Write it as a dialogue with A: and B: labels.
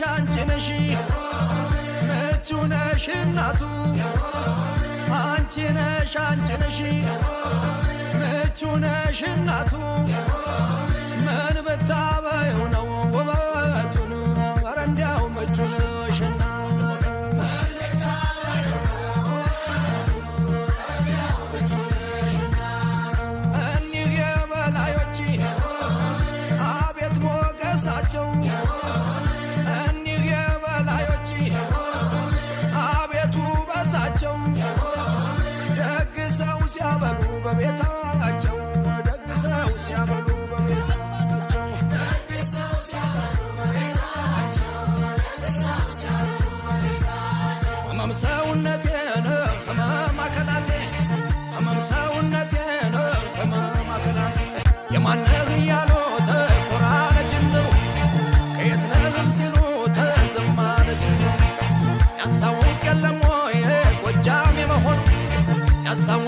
A: አንቺነሽ ምቹነሽ እናቱ አንቺነሽ ምቹነሽ እናቱ ምን ብታበይው ነው ውበቱን ኧረ እንዲያው ምቹነሽ እናቱ እኒህ የበላዮች አቤት ሞገሳቸው በቤታቸው ደግሰው ሲያበሉ በቤታቸው ህመም ሰውነቴን ህመም አካላቴ ህመም ሰውነቴን ህመም አካላቴ የማነህ እያሉት ኮራነ ጅምሩ ከየት ነህም ሲሉት ዝም አለ ጅምሩ ያስታውቅ የለም ወይ ጎጃም የመሆኑ ያስታውቅ